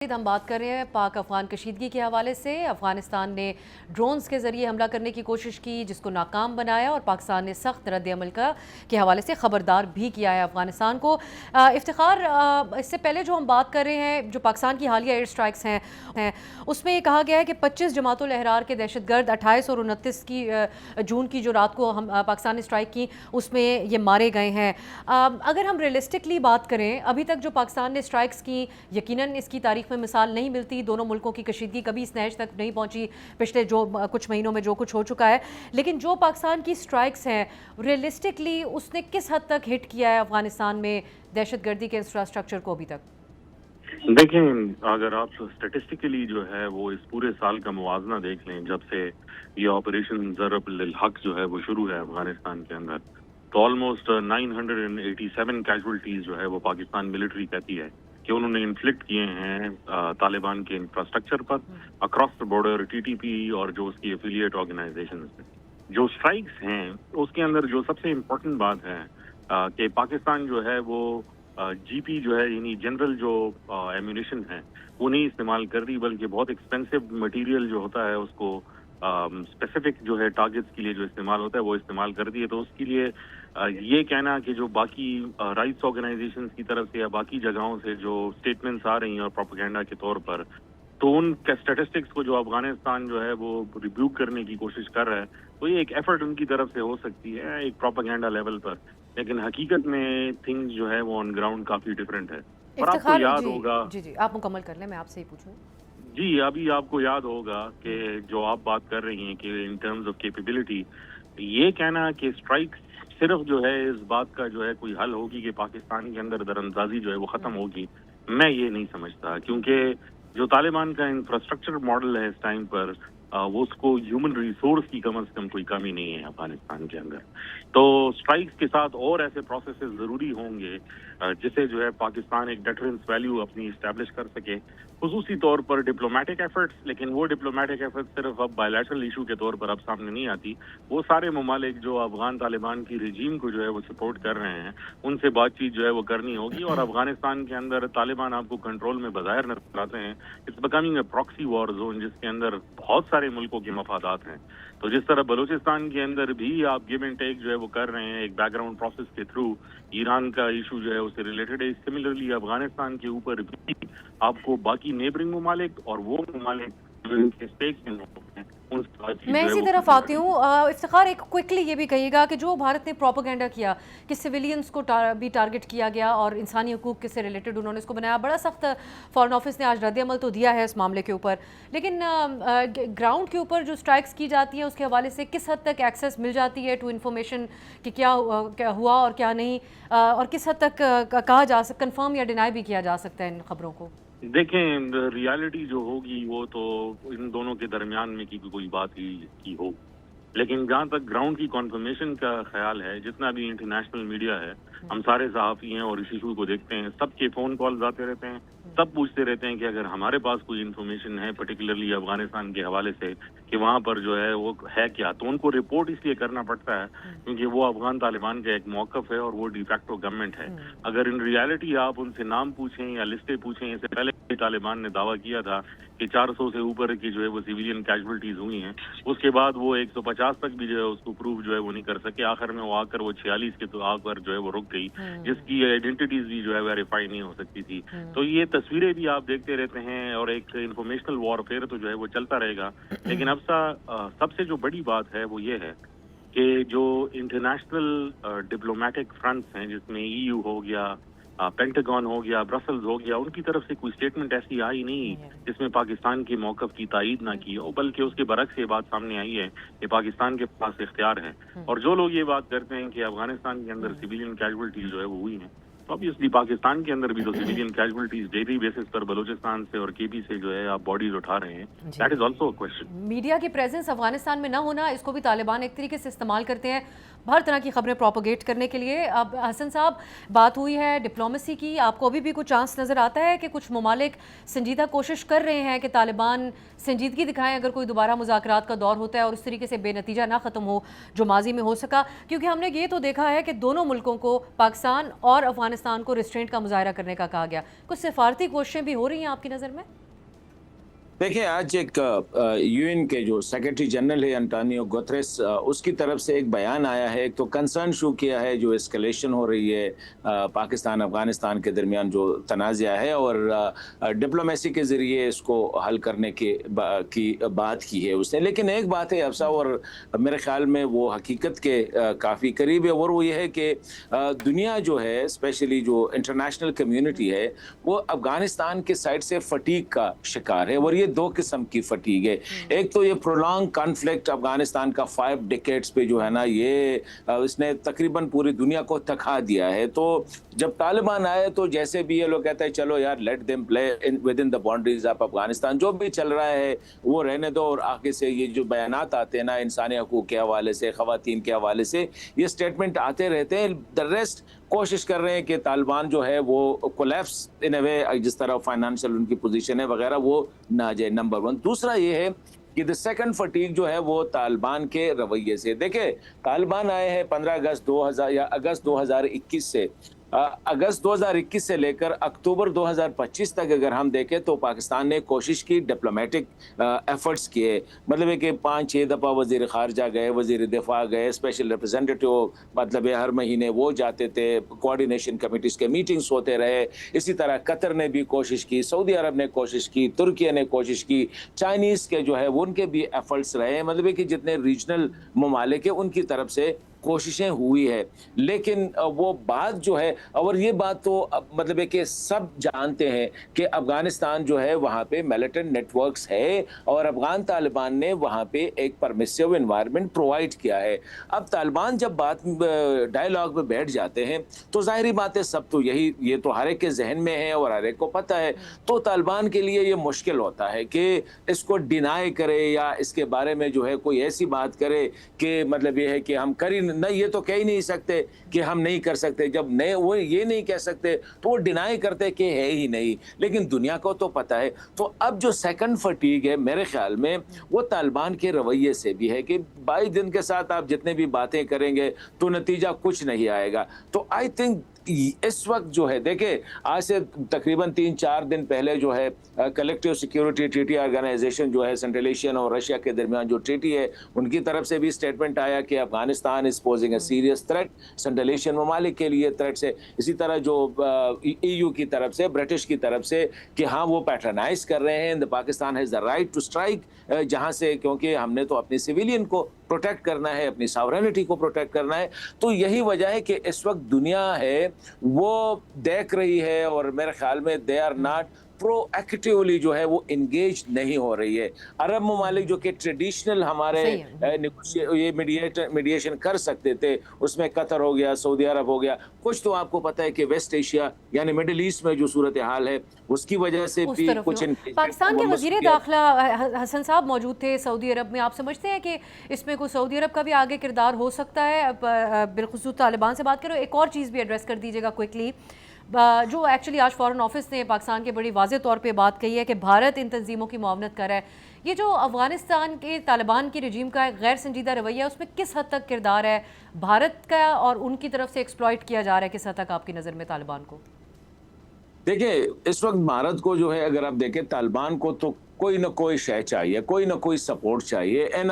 ہم بات کر رہے ہیں پاک افغان کشیدگی کے حوالے سے۔ افغانستان نے ڈرونز کے ذریعے حملہ کرنے کی کوشش کی جس کو ناکام بنایا اور پاکستان نے سخت رد عمل کے حوالے سے خبردار بھی کیا ہے افغانستان کو۔ افتخار، اس سے پہلے جو ہم بات کر رہے ہیں، جو پاکستان کی حالیہ ایئر سٹرائکس ہیں اس میں یہ کہا گیا ہے کہ 25 جماعت الاحرار کے دہشت گرد 28 اور 29 جون کی جو رات کو ہم پاکستان نے سٹرائک کی اس میں یہ مارے گئے ہیں۔ اگر ہم ریئلسٹکلی بات کریں، ابھی تک جو پاکستان نے سٹرائکس کی، یقیناً اس کی تاریخ میں مثال نہیں ملتی۔ دونوں ملکوں کی کشیدگی کبھی اس نہج تک نہیں پہنچی پچھلے جو کچھ مہینوں میں جو کچھ ہو چکا ہے، لیکن جو پاکستان کی سٹرائکس ہیں ریئلسٹکلی اس نے کس حد تک ہٹ کیا ہے افغانستان میں دہشت گردی کے انفراسٹرکچر کو ابھی تک؟ دیکھیں، اگر آپ اسٹیٹسٹیکلی جو ہے وہ اس پورے سال کا موازنہ دیکھ لیں، جب سے یہ آپریشن ضرب للحق جو ہے وہ شروع ہے افغانستان کے اندر، تو آلموسٹ 987 کیجولٹیز جو ہے وہ پاکستان ملٹری کہتی ہے کہ انہوں نے انفلکٹ کیے ہیں طالبان کے infrastructure per across the border, T T P اور جو اس کی ایفیلیٹ آرگنائزیشنز ہیں۔ جو اسٹرائکس ہیں اس کے اندر جو سب سے امپورٹنٹ بات ہے کہ پاکستان جو ہے وہ جی پی جو ہے یعنی جنرل جو ایمونیشن ہے وہ نہیں استعمال کر رہی، بلکہ بہت ایکسپینسو مٹیریل جو ہوتا ہے اس کو اسپیسیفک جو ہے ٹارگٹس کے لیے جو استعمال ہوتا ہے وہ استعمال کر دی ہے۔ تو اس کے لیے یہ کہنا کہ جو باقی رائٹس آرگنائزیشنز کی طرف سے یا باقی جگہوں سے جو اسٹیٹمنٹس آ رہی ہیں اور پروپیگنڈا کے طور پر، تو ان کے اسٹیٹسٹکس کو جو افغانستان جو ہے وہ ریبیوک کرنے کی کوشش کر رہا ہے، تو یہ ایک ایفرٹ ان کی طرف سے ہو سکتی ہے ایک پروپیگنڈا لیول پر، لیکن حقیقت میں تھنگز جو ہے وہ آن گراؤنڈ کافی ڈفرینٹ ہے۔ اور آپ کو افتخار یاد ہوگا، جی آپ مکمل کر لیں، میں آپ سے ہی پوچھوں۔ جی ابھی آپ کو یاد ہوگا کہ جو آپ بات کر رہی ہیں کہ ان ٹرمز آف کیپیبلٹی، یہ کہنا کہ اسٹرائک صرف جو ہے اس بات کا جو ہے کوئی حل ہوگی کہ پاکستان کے اندر دراندازی جو ہے وہ ختم ہوگی، میں یہ نہیں سمجھتا، کیونکہ جو طالبان کا انفراسٹرکچر ماڈل ہے اس ٹائم پر، وہ اس کو ہیومن ریسورس کی کم از کم کوئی کمی نہیں ہے افغانستان کے اندر۔ تو اسٹرائکس کے ساتھ اور ایسے پروسیسز ضروری ہوں گے جسے جو ہے پاکستان ایک ڈیٹرنس ویلیو اپنی اسٹیبلش کر سکے، خصوصی طور پر ڈپلومیٹک ایفرٹس، لیکن وہ ڈپلومیٹک ایفرٹس صرف اب بائیلیٹرل ایشو کے طور پر اب سامنے نہیں آتی۔ وہ سارے ممالک جو افغان طالبان کی رجیم کو جو ہے وہ سپورٹ کر رہے ہیں، ان سے بات چیت جو ہے وہ کرنی ہوگی، اور افغانستان کے اندر طالبان آپ کو کنٹرول میں بظاہر نظر آتے ہیں، it's becoming a proxy war zone جس کے اندر بہت سارے ملکوں کے مفادات ہیں۔ تو جس طرح بلوچستان کے اندر بھی آپ گیو اینڈ ٹیک جو ہے وہ کر رہے ہیں ایک بیک گراؤنڈ پروسیس کے تھرو، ایران کا ایشو جو ہے اس سے ریلیٹڈ ہے، سملرلی افغانستان کے اوپر بھی آپ کو باقی نیبرنگ ممالک اور وہ ممالک جو ان کے اسٹیکس ہیں ان سے بات چیت میں جو ہے اسی وہ طرف کرنی آتی پڑے ہوں۔ گی۔ افتخار، ایک کوئکلی یہ بھی کہیے گا کہ جو بھارت نے پروپیگنڈا کیا کہ سویلینز کو بھی ٹارگٹ کیا گیا اور انسانی حقوق سے ریلیٹڈ انہوں نے اس کو بنایا، بڑا سخت فارن آفس نے آج رد عمل تو دیا ہے اس معاملے کے اوپر، لیکن گراؤنڈ کے اوپر جو سٹرائکس کی جاتی ہیں اس کے حوالے سے کس حد تک ایکسیس مل جاتی ہے ٹو انفارمیشن کہ کیا ہوا اور کیا نہیں، اور کس حد تک کہا جا سکتا، کنفرم یا ڈینائی بھی کیا جا سکتا ہے ان خبروں کو؟ دیکھیں، ریالٹی جو ہوگی وہ تو ان دونوں کے درمیان میں کی کوئی بات ہی کی ہو، لیکن جہاں تک گراؤنڈ کی کنفرمیشن کا خیال ہے، جتنا بھی انٹرنیشنل میڈیا ہے، ہم سارے صحافی ہیں اور اس ایشو کو دیکھتے ہیں، سب کے فون کالز آتے رہتے ہیں، سب پوچھتے رہتے ہیں کہ اگر ہمارے پاس کوئی انفارمیشن ہے پرٹیکولرلی افغانستان کے حوالے سے کہ وہاں پر جو ہے وہ ہے کیا، تو ان کو رپورٹ اس لیے کرنا پڑتا ہے کیونکہ وہ افغان طالبان کا ایک موقف ہے اور وہ ڈی فیکٹو گورنمنٹ ہے۔ اگر ان ریالٹی آپ ان سے نام پوچھیں یا لسٹیں پوچھیں، اس سے پہلے طالبان نے دعویٰ کیا تھا کہ 400 سے اوپر کی جو ہے وہ سویلین کیجولٹیز ہوئی ہیں، اس کے بعد وہ 150 تک بھی جو ہے اس کو پروف جو ہے وہ نہیں کر سکے، آخر میں وہ آ کر وہ 46 کے تو آ کر جو ہے وہ رک گئی، جس کی آئیڈینٹیٹیز بھی جو ہے ویریفائی نہیں ہو سکتی تھی۔ تو یہ تصویریں بھی آپ دیکھتے رہتے ہیں اور ایک انفارمیشنل وارفیئر تو جو ہے وہ چلتا رہے گا، لیکن اب سب سے جو بڑی بات ہے وہ یہ ہے کہ جو انٹرنیشنل ڈپلومیٹک فرنٹس ہیں، جس میں ای یو ہو گیا، پینٹاگون ہو گیا، برسلز ہو گیا، ان کی طرف سے کوئی اسٹیٹمنٹ ایسی آئی نہیں جس میں پاکستان کے موقف کی تائید نہ کی ہو، بلکہ اس کے برعکس یہ بات سامنے آئی ہے کہ پاکستان کے پاس اختیار ہے، اور جو لوگ یہ بات کرتے ہیں کہ افغانستان کے اندر سویلین کیجولٹیز جو ہے وہ ہوئی ہیں، تو obviously پاکستان کے اندر بھی تو سویلین کیجولٹیز ڈیلی بیسس پر بلوچستان سے اور کے پی سے جو ہے آپ باڈیز اٹھا رہے ہیں، that is also a question. Media کی پریزنس افغانستان میں نہ ہونا، اس کو بھی طالبان ایک طریقے سے استعمال کرتے ہیں۔ ہر طرح کی خبریں پروپوگیٹ کرنے کے لیے. اب حسن صاحب بات ہوئی ہے ڈپلومیسی کی, آپ کو ابھی بھی کچھ چانس نظر آتا ہے کہ کچھ ممالک سنجیدہ کوشش کر رہے ہیں کہ طالبان سنجیدگی دکھائیں اگر کوئی دوبارہ مذاکرات کا دور ہوتا ہے اور اس طریقے سے بے نتیجہ نہ ختم ہو جو ماضی میں ہو سکا؟ کیونکہ ہم نے یہ تو دیکھا ہے کہ دونوں ملکوں کو, پاکستان اور افغانستان کو ریسٹرینٹ کا مظاہرہ کرنے کا کہا گیا. کچھ سفارتی کوششیں بھی ہو رہی ہیں آپ کی نظر میں؟ دیکھیں آج ایک یو این کے جو سیکرٹری جنرل ہے انٹونیو گوتریس, اس کی طرف سے ایک بیان آیا ہے. ایک تو کنسرن شو کیا ہے جو اسکلیشن ہو رہی ہے پاکستان افغانستان کے درمیان جو تنازع ہے, اور ڈپلومیسی کے ذریعے اس کو حل کرنے کی بات کی ہے اس نے. لیکن ایک بات ہے افسا, اور میرے خیال میں وہ حقیقت کے کافی قریب ہے, اور وہ یہ ہے کہ دنیا جو ہے اسپیشلی جو انٹرنیشنل کمیونٹی ہے وہ افغانستان کے سائڈ سے فٹیگ کا شکار ہے. اور یہ دو قسم کی فٹیگ ہے. ایک تو یہ پرولونگ کانفلکٹ افغانستان کا 5 ڈیکیڈز پہ جو ہے نا, یہ اس نے تقریباً پوری دنیا کو تھکا دیا ہے. تو جب طالبان آئے تو جیسے بھی یہ لوگ کہتے ہیں چلو یار let them play with in the boundaries of Afghanistan, جو بھی چل رہا ہے وہ رہنے دو. اور آگے سے یہ جو بیانات آتے ہیں نا انسانی حقوق کے حوالے سے, خواتین کے حوالے سے, یہ سٹیٹمنٹ آتے رہتے ہیں. دا ریسٹ کوشش کر رہے ہیں کہ طالبان جو ہے وہ کولیپس ان اے وے, جس طرح فائنانشل ان کی پوزیشن ہے وغیرہ وہ نہ آ جائے. نمبر 1. دوسرا یہ ہے کہ دا سیکنڈ فٹیگ جو ہے وہ طالبان کے رویے سے. دیکھیں طالبان آئے ہیں 15 اگست 2000 یا اگست 2021 سے, اگست 2021 سے لے کر اکتوبر 2025 تک اگر ہم دیکھیں تو پاکستان نے کوشش کی, ڈپلومیٹک ایفرٹس کیے. مطلب ہے کہ 5-6 دفعہ وزیر خارجہ گئے, وزیر دفاع گئے, اسپیشل ریپرزینٹیٹیو مطلب ہے ہر مہینے وہ جاتے تھے, کوارڈینیشن کمیٹیز کے میٹنگز ہوتے رہے. اسی طرح قطر نے بھی کوشش کی, سعودی عرب نے کوشش کی, ترکیہ نے کوشش کی, چائنیز کے جو ہے وہ ان کے بھی ایفرٹس رہے. مطلب ہے کہ جتنے ریجنل ممالک ہیں ان کی طرف سے کوششیں ہوئی ہے. لیکن وہ بات جو ہے, اور یہ بات تو مطلب ہے کہ سب جانتے ہیں کہ افغانستان جو ہے وہاں پہ ملیٹنٹ نیٹ ورکس ہے, اور افغان طالبان نے وہاں پہ ایک پرمیسیو انوائرمنٹ پرووائڈ کیا ہے. اب طالبان جب بات ڈائیلاگ میں بیٹھ جاتے ہیں تو ظاہری بات ہے سب تو یہ تو ہر ایک کے ذہن میں ہے اور ہر ایک کو پتہ ہے. تو طالبان کے لیے یہ مشکل ہوتا ہے کہ اس کو ڈینائی کرے یا اس کے بارے میں جو ہے کوئی ایسی بات کرے کہ مطلب یہ ہے کہ ہم نہ, یہ تو کہہ ہی نہیں سکتے کہ ہم نہیں کر سکتے. جب وہ یہ نہیں کہہ سکتے تو وہ ڈینائی کرتے کہ ہے ہی نہیں, لیکن دنیا کو تو پتہ ہے. تو اب جو سیکنڈ فٹیگ ہے میرے خیال میں وہ طالبان کے رویے سے بھی ہے کہ 22 دن کے ساتھ آپ جتنے بھی باتیں کریں گے تو نتیجہ کچھ نہیں آئے گا. تو آئی تھنک اس وقت جو ہے دیکھیں آج سے تقریباً 3-4 دن پہلے جو ہے کلیکٹیو سیکیورٹی ٹریٹی آرگنائزیشن جو ہے سینٹرل ایشین اور رشیا کے درمیان جو ٹریٹی ہے ان کی طرف سے بھی اسٹیٹمنٹ آیا کہ Afghanistan is posing a serious threat Central Asian ممالک کے لیے تھریٹ سے. اسی طرح جو ای یو کی طرف سے, برٹش کی طرف سے کہ ہاں وہ پیٹرنائز کر رہے ہیں, Pakistan has the right to strike, جہاں سے کیونکہ ہم نے تو اپنی سویلین کو پروٹیکٹ کرنا ہے, اپنی ساورینٹی کو پروٹیکٹ کرنا ہے. تو یہی وجہ ہے کہ اس وقت دنیا ہے وہ دیکھ رہی ہے, اور میرے خیال میں they are not pro actually جو ہے وہ انگیج نہیں ہو رہی ہے. عرب ممالک جو کہ ٹریڈیشنل ہمارے یہ میڈیشن کر سکتے تھے, اس میں قطر ہو گیا, سعودی عرب ہو گیا, کچھ تو آپ کو پتہ ہے کہ ویسٹ ایشیا یعنی مڈل ایسٹ میں جو صورتحال ہے اس کی وجہ سے بھی کچھ. پاکستان کے وزیر داخلہ حسن صاحب موجود تھے سعودی عرب میں, آپ سمجھتے ہیں کہ اس میں کوئی سعودی عرب کا بھی آگے کردار ہو سکتا ہے؟ بالخصوص طالبان سے بات کرو. ایک اور چیز بھی ایڈریس کر دیجیے گا کوئکلی, جو ایکچولی آج فارن آفس نے پاکستان کے بڑی واضح طور پہ بات کہی ہے کہ بھارت ان تنظیموں کی معاونت کر رہا ہے. یہ جو افغانستان کے طالبان کی رجیم کا ایک غیر سنجیدہ رویہ ہے, اس میں کس حد تک کردار ہے بھارت کا, اور ان کی طرف سے ایکسپلائٹ کیا جا رہا ہے کس حد تک آپ کی نظر میں طالبان کو؟ دیکھیں اس وقت بھارت کو جو ہے اگر آپ دیکھیں طالبان کو تو کوئی نہ کوئی شے چاہیے, کوئی نہ کوئی سپورٹ چاہیے. اینڈ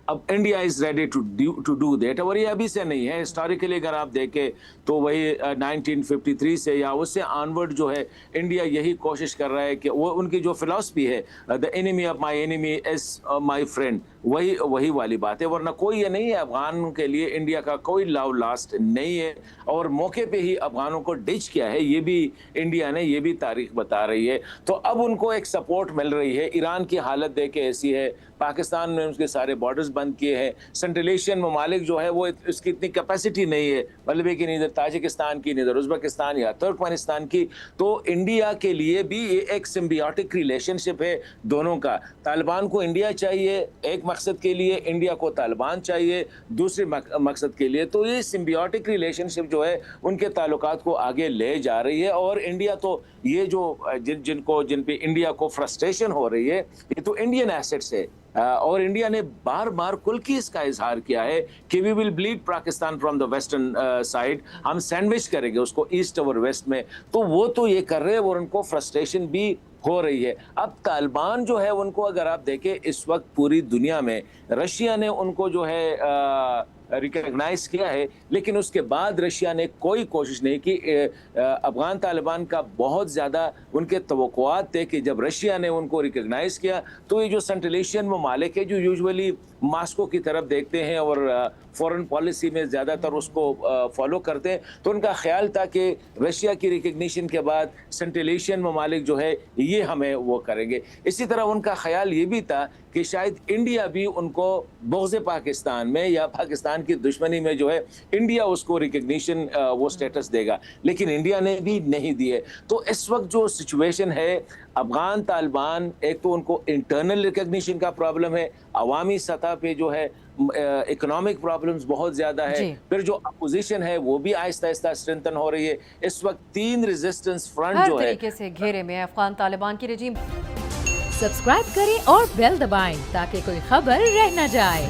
اب India is ready to do that. اور یہ ابھی سے نہیں ہے, ہسٹوریکلی اگر آپ دیکھیں تو وہی 1953 سے یا اس سے آنورڈ جو ہے انڈیا یہی کوشش کر رہا ہے کہ وہ ان کی جو فلسفی ہے دا انیمی of my انیمی is my friend, وہی والی بات ہے. ورنہ کوئی یہ نہیں ہے, افغان کے لیے انڈیا کا کوئی لو لاسٹ نہیں ہے, اور موقع پہ ہی افغانوں کو ڈچ کیا ہے یہ بھی انڈیا نے, یہ بھی تاریخ بتا رہی ہے. تو اب ان کو ایک سپورٹ مل رہی ہے ایران کی حالت دیکھے ایسی ہے, پاکستان نے اس کے سارے بارڈرز بند کیے ہیں, سینٹرل ایشین ممالک جو ہے وہ اس کی اتنی کیپیسٹی نہیں ہے, مطلب کہ نیدر تاجکستان کی, نیدر ازبکستان یا ترکمانستان کی. تو انڈیا کے لیے بھی یہ ایک سمبیوٹک ریلیشن شپ ہے دونوں کا. طالبان کو انڈیا چاہیے ایک مقصد کے لیے, انڈیا کو طالبان چاہیے دوسرے مقصد کے لیے. تو یہ سمبیوٹک ریلیشن شپ جو ہے ان کے تعلقات کو آگے لے جا رہی ہے. اور انڈیا تو یہ جو جن پہ انڈیا کو فرسٹریشن ہو رہی ہے, یہ تو انڈین ایسٹس ہے, اور انڈیا نے بار بار کل کی اس کا اظہار کیا ہے کہ we will bleed Pakistan from the western side, ہم سینڈوچ کریں گے اس کو ایسٹ اور ویسٹ میں. تو وہ تو یہ کر رہے ہیں اور ان کو فرسٹریشن بھی ہو رہی ہے. اب طالبان جو ہے ان کو اگر آپ دیکھیں اس وقت پوری دنیا میں رشیا نے ان کو جو ہے ریکگنائز کیا ہے, لیکن اس کے بعد رشیا نے کوئی کوشش نہیں کی. افغان طالبان کا بہت زیادہ ان کے توقعات تھے کہ جب رشیا نے ان کو ریکگنائز کیا تو یہ جو سینٹرل ایشین ممالک ہے جو یوزولی ماسکو کی طرف دیکھتے ہیں اور فورن پالیسی میں زیادہ تر اس کو فالو کرتے ہیں, تو ان کا خیال تھا کہ رشیا کی ریکگنیشن کے بعد سینٹرل ایشین ممالک جو ہے یہ ہمیں وہ کریں گے. اسی طرح ان کا خیال یہ بھی تھا کہ شاید انڈیا بھی ان کو بغض پاکستان میں یا پاکستان کی دشمنی میں جو ہے انڈیا اس کو ریکگنیشن وہ سٹیٹس دے گا, لیکن انڈیا نے بھی نہیں دیے. تو اس وقت جو سچویشن ہے افغان طالبان, ایک تو ان کو انٹرنل ریکگنیشن کا پرابلم ہے, عوامی سطح پہ جو ہے اکنامک پرابلمز بہت زیادہ ہے, پھر جو اپوزیشن ہے وہ بھی آہستہ آہستہ اسٹرینتھن ہو رہی ہے. اس وقت 3 ریزسٹنس فرنٹ جو ہے ہر طریقے سے گھیرے میں افغان طالبان کی رجیم. سبسکرائب کریں اور بیل دبائیں تاکہ کوئی خبر رہ نہ جائے.